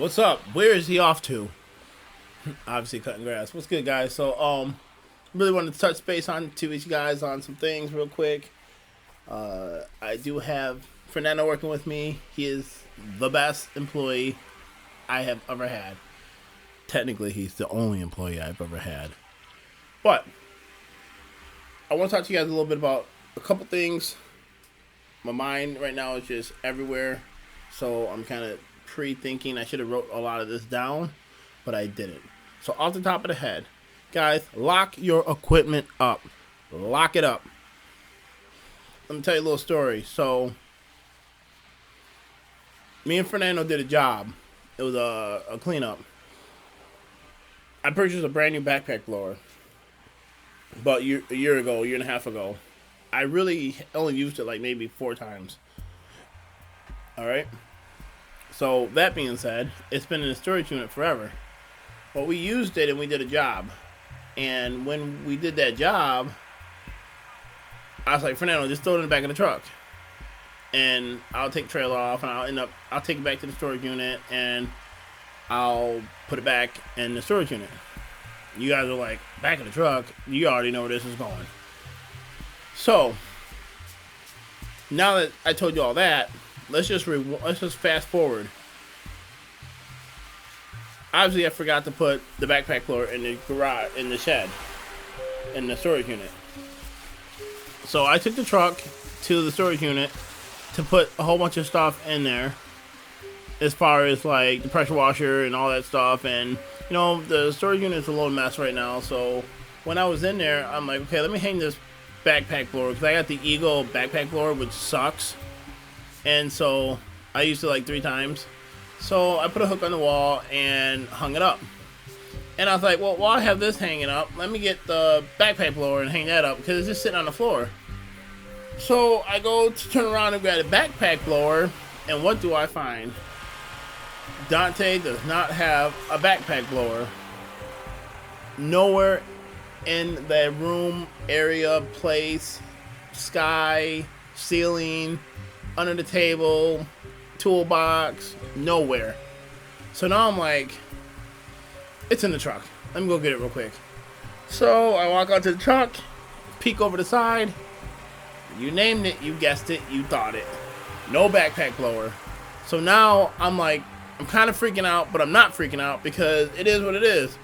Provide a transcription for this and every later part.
What's up? Where is he off to? Obviously cutting grass. What's good, guys? So, really wanted to touch base on to you guys on some things real quick. I do have Fernando working with me. He is the best employee I have ever had. Technically, he's the only employee I've ever had. But I want to talk to you guys a little bit about a couple things. My mind right now is just everywhere, so I'm kind of pre-thinking. I should have wrote a lot of this down, but I didn't. So off the top of the head, guys, lock your equipment up. Lock it up. Let me tell you a little story. So me and Fernando did a job. It was a cleanup. I purchased a brand new backpack blower about a year ago, a year and a half ago. I really only used it like maybe 4 times. All right. So that being said, it's been in the storage unit forever. But we used it and we did a job. And when we did that job, I was like, Fernando, just throw it in the back of the truck. And I'll take the trailer off and I'll take it back to the storage unit and I'll put it back in the storage unit. You guys are like, back of the truck? You already know where this is going. So, now that I told you all that, let's just fast forward. Obviously, I forgot to put the backpack blower in the garage, in the shed, in the storage unit. So I took the truck to the storage unit to put a whole bunch of stuff in there, as far as like the pressure washer and all that stuff. And you know, the storage unit is a little mess right now. So when I was in there, I'm like, okay, let me hang this backpack blower, because I got the Eagle backpack blower, which sucks. And so I used it like 3 times. So I put a hook on the wall and hung it up. And I was like, well, while I have this hanging up, let me get the backpack blower and hang that up, because it's just sitting on the floor. So I go to turn around and grab a backpack blower, and what do I find? Dante does not have a backpack blower. Nowhere in the room, area, place, sky, ceiling, under the table, toolbox, nowhere. So now I'm like, it's in the truck. Let me go get it real quick. So I walk out to the truck, peek over the side. You named it, you guessed it, you thought it. No backpack blower. So now I'm like, I'm kind of freaking out, but I'm not freaking out, because it is what it is.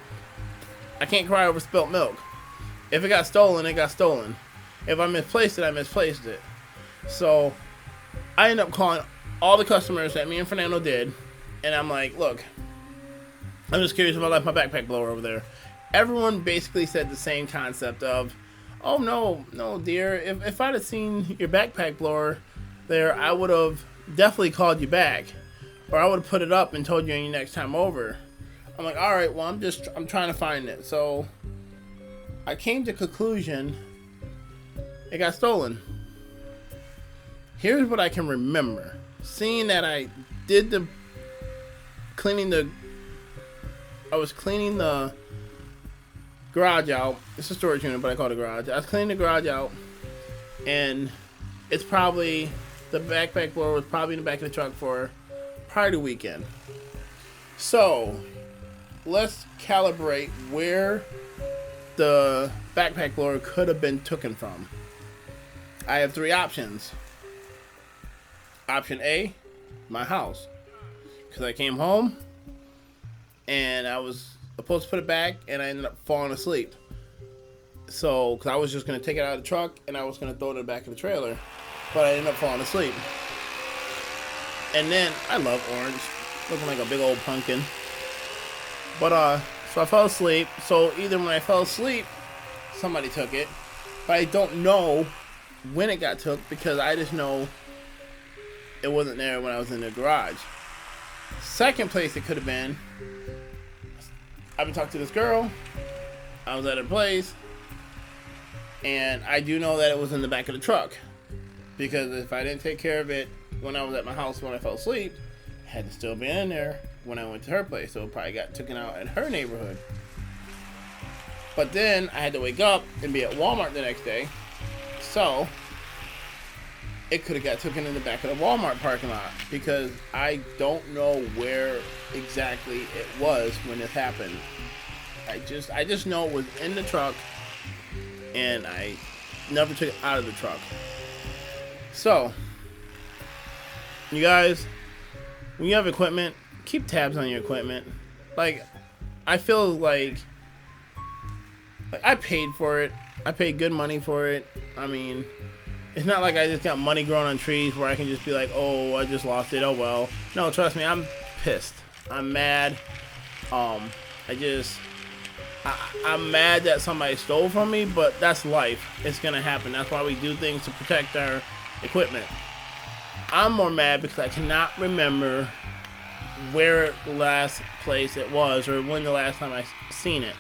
I can't cry over spilt milk. If it got stolen, it got stolen. If I misplaced it, I misplaced it. So I end up calling all the customers that me and Fernando did, and I'm like, look, I'm just curious if I left my backpack blower over there. Everyone basically said the same concept of, oh no dear, if I'd have seen your backpack blower there, I would have definitely called you back, or I would have put it up and told you any next time over. I'm like, all right, well, I'm trying to find it. So I came to conclusion it got stolen. Here's what I can remember. Seeing that I did I was cleaning the garage out. It's a storage unit, but I call it a garage. I was cleaning the garage out, and it's probably, the backpack blower was probably in the back of the truck for prior to weekend. So let's calibrate where the backpack blower could have been taken from. I have 3 options. Option A, my house, because I came home and I was supposed to put it back and I ended up falling asleep. So, because I was just going to take it out of the truck and I was going to throw it in the back of the trailer, but I ended up falling asleep. And then, I love orange, looking like a big old pumpkin. But, so I fell asleep. So either when I fell asleep, somebody took it, but I don't know when it got took, because I just know it wasn't there when I was in the garage. Second place it could have been, I've been talking to this girl. I was at her place, and I do know that it was in the back of the truck, because if I didn't take care of it when I was at my house when I fell asleep, it had to still be in there when I went to her place. So it probably got taken out in her neighborhood. But then I had to wake up and be at Walmart the next day. So it could have got taken in the back of the Walmart parking lot, because I don't know where exactly it was when it happened. I just know it was in the truck, and I never took it out of the truck. So, you guys, when you have equipment, keep tabs on your equipment. Like, I feel like I paid for it. I paid good money for it. I mean, it's not like I just got money growing on trees where I can just be like, oh, I just lost it. Oh, well. No, trust me, I'm pissed. I'm mad. I'm mad that somebody stole from me, but that's life. It's going to happen. That's why we do things to protect our equipment. I'm more mad because I cannot remember where the last place it was or when the last time I seen it.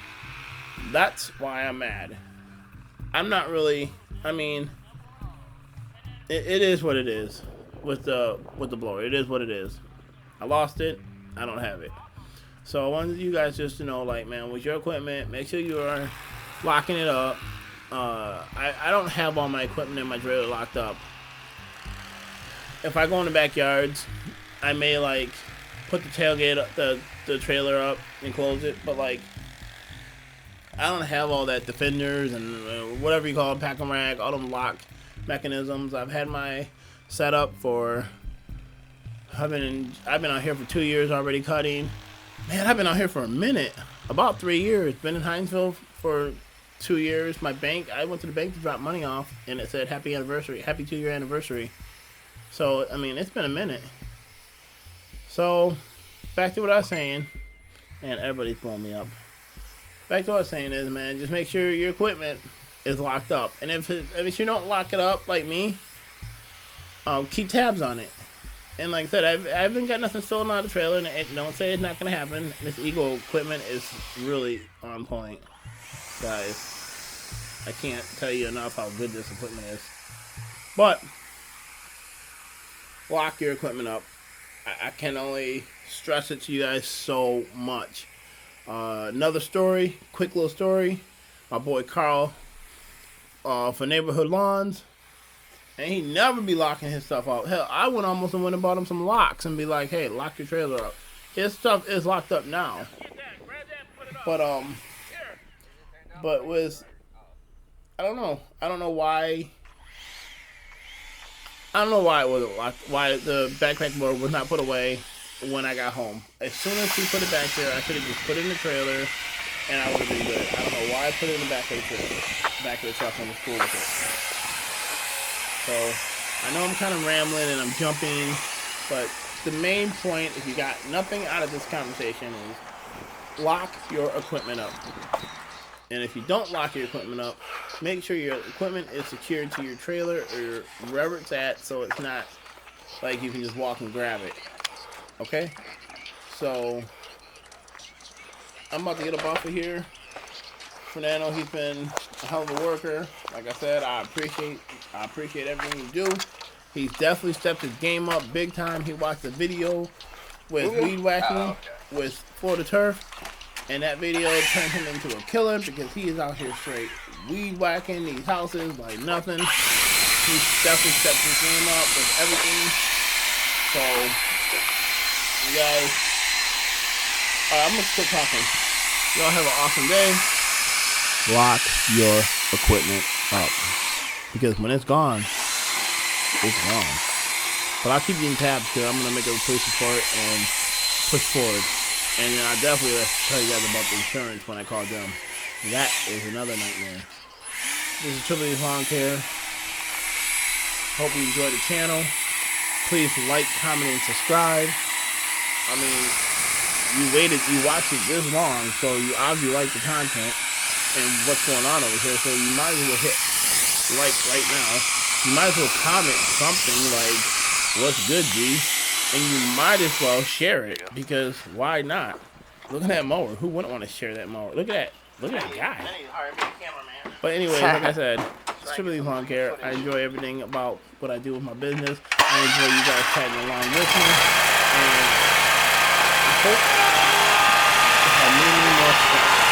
That's why I'm mad. I'm not really, I mean, it is what it is with the blower. It is what it is. I lost it. I don't have it. So I wanted you guys just to know, like, man, with your equipment, make sure you are locking it up. I don't have all my equipment in my trailer locked up. If I go in the backyards, I may, like, put the tailgate up, the trailer up and close it, but, like, I don't have all that defenders and whatever you call it, pack and rack, all them lock mechanisms. I've had my setup for, I've been out here for 2 years already cutting. Man, I've been out here for a minute, about 3 years. Been in Hinesville for 2 years. My bank, I went to the bank to drop money off, and it said happy anniversary, happy 2-year anniversary. So, I mean, it's been a minute. So, back to what I was saying, and everybody's blowing me up. Back to what I was saying is, man, just make sure your equipment is locked up. And if you don't lock it up like me, keep tabs on it. And like I said, I haven't got nothing stolen out of the trailer, and don't say it's not going to happen. This Eagle equipment is really on point, guys. I can't tell you enough how good this equipment is. But, lock your equipment up. I can only stress it to you guys so much. Another story, quick little story. My boy Carl for Neighborhood Lawns. And he never be locking his stuff up. Hell, I went and bought him some locks and be like, hey, lock your trailer up. His stuff is locked up now. But with, I don't know why. I don't know why it wasn't locked. Why the backpack board was not put away when I got home. As soon as he put it back there, I should have just put it in the trailer, and I would have been good. I don't know why I put it in the back of the trailer, back of the truck, and was cool with it. So, I know I'm kind of rambling and I'm jumping, but the main point, if you got nothing out of this conversation, is lock your equipment up. And if you don't lock your equipment up, make sure your equipment is secured to your trailer or wherever it's at, so it's not like you can just walk and grab it. Okay? So, I'm about to get up off of here. Fernando, he's been a hell of a worker. Like I said, I appreciate everything you do. He's definitely stepped his game up big time. He watched a video with weed whacking with Florida Turf, and that video turned him into a killer because he is out here straight weed whacking these houses like nothing. He's definitely stepped his game up with everything. So, you guys, I'm gonna quit talking. Y'all have an awesome day. Lock your equipment up, because when it's gone, it's gone. But I'll keep you in tabs because I'm going to make a police report and push forward. And then I definitely tell you guys about the insurance when I call them. That is another nightmare. This is Triple E's Lawn Care. Hope you enjoyed the channel. Please like, comment, and subscribe. I mean, you watched it this long, so you obviously like the content and what's going on over here, so you might as well hit like right now. You might as well comment something like, what's good, G? And you might as well share it, because why not? Look at that mower. Who wouldn't want to share that mower? Look at that guy. But anyway, like I said, it's Triple E's Lawn Care. I enjoy everything about what I do with my business. I enjoy you guys tagging along with me. And I hope I have many more steps.